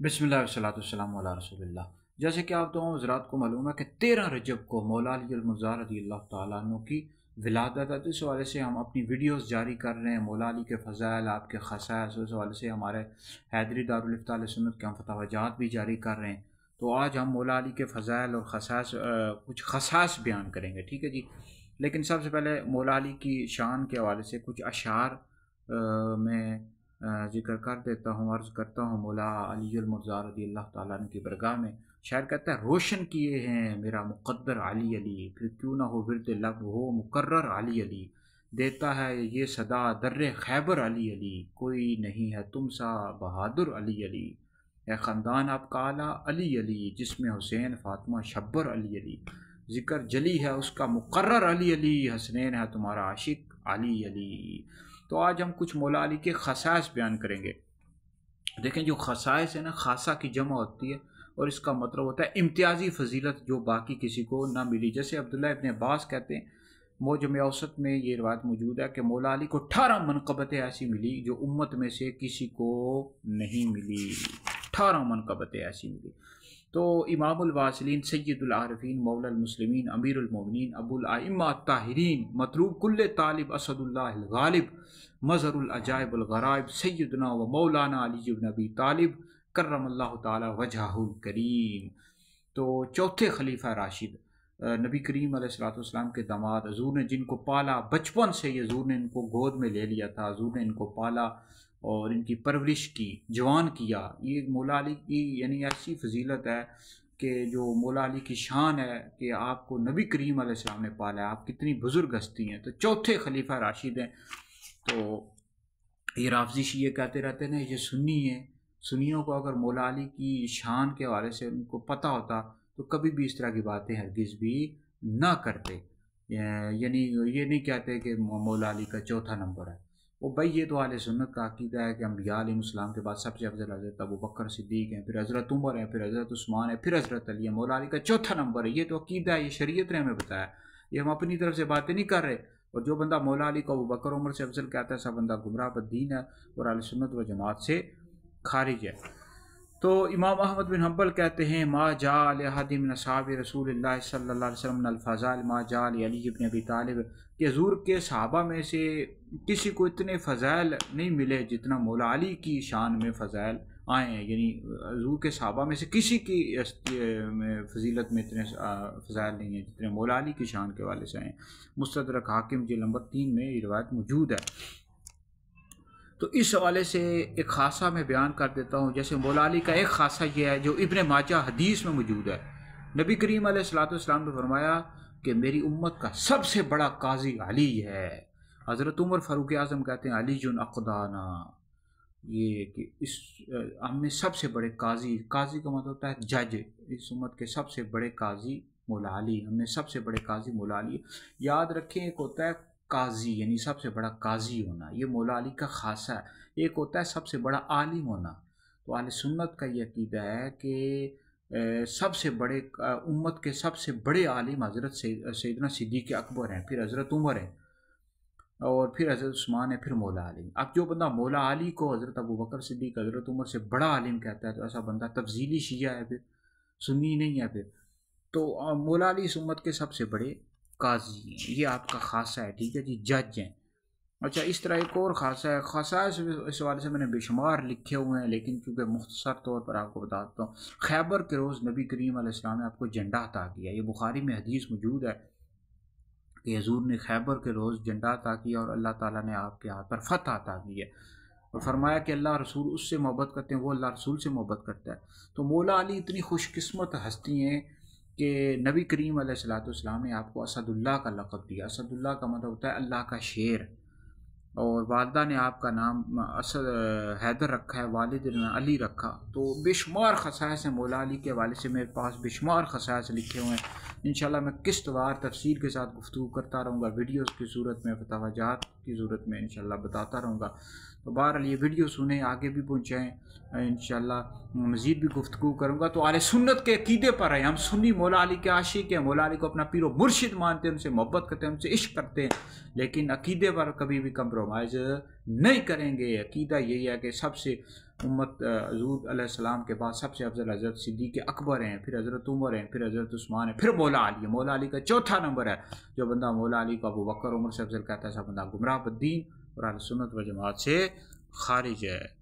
بسم اللہ والصلاۃ والسلام علی رسول اللہ۔ جیسے کہ آپ تمام حضرات کو معلوم ہے کہ 13 رجب کو مولا علی المرضی رضی اللہ تعالیٰ عنہ کی ولادت ہے، تو اس حوالے سے ہم اپنی ویڈیوز جاری کر رہے ہیں۔ مولا علی کے فضائل، آپ کے خصائص، اس حوالے سے ہمارے حیدری دارالفتہ علیہ سنت کے ہم فتاویٰ بھی جاری کر رہے ہیں۔ تو آج ہم مولا علی کے فضائل اور خصائص کچھ خصائص بیان کریں گے، ٹھیک ہے جی۔ لیکن سب سے پہلے مولا علی کی شان کے حوالے سے کچھ اشعار میں ذکر کر دیتا ہوں، عرض کرتا ہوں۔ مولا علی المرضی رضی اللہ تعالیٰ عنہ کی برگاہ میں شاعر کہتا ہے: روشن کیے ہیں میرا مقدر علی علی، پھر کیوں نہ ہو ورد لب ہو مکرر علی علی، دیتا ہے یہ صدا در خیبر علی علی، کوئی نہیں ہے تم سا بہادر علی علی، اے خاندان آپ کا اعلیٰ علی علی، جس میں حسین فاطمہ شبر علی علی، ذکر جلی ہے اس کا مقرر علی علی، حسنین ہے تمہارا عاشق علی علی۔ تو آج ہم کچھ مولا علی کے خصائص بیان کریں گے۔ دیکھیں، جو خصائص ہے نا، خاصہ کی جمع ہوتی ہے اور اس کا مطلب ہوتا ہے امتیازی فضیلت جو باقی کسی کو نہ ملی۔ جیسے عبداللہ ابن عباس کہتے ہیں، موجم اوسط میں یہ روایت موجود ہے کہ مولا علی کو 18 منقبتیں ایسی ملی جو امت میں سے کسی کو نہیں ملی۔ 18 منقبتیں ایسی ملی۔ تو امام الواصلین، سید العارفین، مولا المسلمین، امیر المومنین، ابو الائمہ الطاہرین، مطلوب کل طالب، اسد اللہ الغالب، مظہر العجائب الغرائب، سیدنا و مولانا علی بن ابی طالب کرم اللہ تعالی وجہہ الکریم۔ تو چوتھے خلیفہ راشد، نبی کریم علیہ الصلوۃ والسلام کے داماد، حضور نے جن کو پالا بچپن سے، یہ حضور نے ان کو گود میں لے لیا تھا، حضور نے ان کو پالا اور ان کی پرورش کی، جوان کیا۔ یہ مولا علی کی یعنی ایسی فضیلت ہے کہ جو مولا علی کی شان ہے کہ آپ کو نبی کریم علیہ السلام نے پالا ہے، آپ کتنی بزرگ ہستی ہیں۔ تو چوتھے خلیفہ راشد ہیں۔ تو یہ رافضی شیعہ کہتے رہتے ہیں یہ سنی ہیں، سنیوں کو اگر مولا علی کی شان کے حوالے سے ان کو پتہ ہوتا تو کبھی بھی اس طرح کی باتیں ہرگز بھی نہ کرتے۔ یعنی یہ نہیں کہتے کہ مولا علی کا چوتھا نمبر ہے۔ وہ بھائی، یہ تو اہل سنت کا عقیدہ ہے کہ انبیاء علیہ السلام کے بعد سب سے افضل حضرت ابوبکر صدیق ہیں، پھر حضرت عمر ہیں، پھر حضرت عثمان ہے، پھر حضرت علی ہے، مولا علی کا چوتھا نمبر ہے۔ یہ تو عقیدہ ہے، یہ شریعت نے ہمیں بتایا، یہ ہم اپنی طرف سے باتیں نہیں کر رہے۔ اور جو بندہ مولا علی کو ابوبکر عمر سے افضل کہتا ہے، سب بندہ گمراہ بدین ہے اور اہل سنت و جماعت سے خارج ہے۔ تو امام احمد بن حنبل کہتے ہیں: ما جاء لأحد من اصحاب رسول اللہ صلی اللہ علیہ وسلم من الفضائل ما جاء لعلی بن ابی طالب، کہ حضور کے صحابہ میں سے کسی کو اتنے فضائل نہیں ملے جتنا مولا علی کی شان میں فضائل آئے ہیں۔ یعنی حضور کے صحابہ میں سے کسی کی فضیلت میں اتنے فضائل نہیں ہیں جتنے مولا علی کی شان کے والے سے آئے ہیں۔ مستدرک حاکم جلد نمبر 3 میں یہ روایت موجود ہے۔ تو اس حوالے سے ایک خاصہ میں بیان کر دیتا ہوں۔ جیسے مولا علی کا ایک خاصہ یہ ہے جو ابن ماجہ حدیث میں موجود ہے، نبی کریم علیہ الصلوۃ والسلام نے فرمایا کہ میری امت کا سب سے بڑا قاضی علی ہے۔ حضرت عمر فاروق اعظم کہتے ہیں: علی جن اقدانا، یہ کہ اس ہم میں سب سے بڑے قاضی کا مطلب ہوتا ہے جج، اس امت کے سب سے بڑے قاضی مولا علی، ہم میں سب سے بڑے قاضی مولا علی۔ یاد رکھیں، ایک ہوتا ہے قاضی یعنی سب سے بڑا قاضی ہونا، یہ مولا علی کا خاصہ ہے۔ ایک ہوتا ہے سب سے بڑا عالم ہونا۔ تو اہل سنت کا یہ عقیدہ ہے کہ سب سے بڑے امت کے سب سے بڑے عالم حضرت سیدنا صدیق اکبر ہیں، پھر حضرت عمر ہیں، اور پھر حضرت عثمان ہے، پھر مولا علی۔ اب جو بندہ مولا علی کو حضرت ابوبکر صدیق، حضرت عمر سے بڑا عالم کہتا ہے تو ایسا بندہ تفضیلی شیعہ ہے، پھر سنی نہیں ہے پھر۔ تو مولا علی اس امت کے سب سے بڑے قاضی ہیں، یہ آپ کا خاصہ ہے، ٹھیک ہے جی، جج ہیں۔ اچھا، اس طرح ایک اور خاصہ ہے، خصائص اس حوالے سے میں نے بے شمار لکھے ہوئے ہیں، لیکن کیونکہ مختصر طور پر آپ کو بتاتا ہوں۔ خیبر کے روز نبی کریم علیہ السلام نے آپ کو جھنڈا عطا کیا، یہ بخاری میں حدیث موجود ہے کہ حضور نے خیبر کے روز جھنڈا عطا کیا اور اللہ تعالیٰ نے آپ کے ہاتھ پر فتح عطا کی ہے، اور فرمایا کہ اللہ رسول اس سے محبت کرتے ہیں، وہ اللہ رسول سے محبت کرتا ہے۔ تو مولا علی اتنی خوش قسمت ہستی ہیں کہ نبی کریم علیہ الصلوۃ والسلام نے آپ کو اسد اللہ کا لقب دیا۔ اسد اللہ کا مطلب ہوتا ہے اللہ کا شیر، اور والدہ نے آپ کا نام اسد حیدر رکھا ہے، والد نے علی رکھا۔ تو بے شمار خصائص ہیں مولا علی کے حوالے سے، میرے پاس بے شمار خصائص لکھے ہوئے ہیں۔ انشاءاللہ میں قسط وار تفصیل کے ساتھ گفتگو کرتا رہوں گا، ویڈیوز کی صورت میں، فتاویٰ کی صورت میں انشاءاللہ بتاتا رہوں گا۔ تو بہرحال یہ ویڈیو سنیں، آگے بھی پہنچائیں، انشاءاللہ مزید بھی گفتگو کروں گا۔ تو اہل سنت کے عقیدے پر ہیں، ہم سنی مولا علی کے عاشق ہیں، مولا علی کو اپنا پیر و مرشد مانتے ہیں، ان سے محبت کرتے ہیں، ان سے عشق کرتے ہیں، لیکن عقیدے پر کبھی بھی کمپرومائز نہیں کریں گے۔ عقیدہ یہی ہے کہ سب سے امت حضور علیہ السلام کے بعد سب سے افضل حضرت صدیق اکبر ہیں، پھر حضرت عمر ہیں، پھر حضرت عثمان ہیں، پھر مولا علی ہے۔ مولا علی کا چوتھا نمبر ہے۔ جو بندہ مولا علی کو ابو بکر عمر سے افضل کہتا ہے، ایسا بندہ گمراہ بدین اور اہل سنت و جماعت سے خارج ہے۔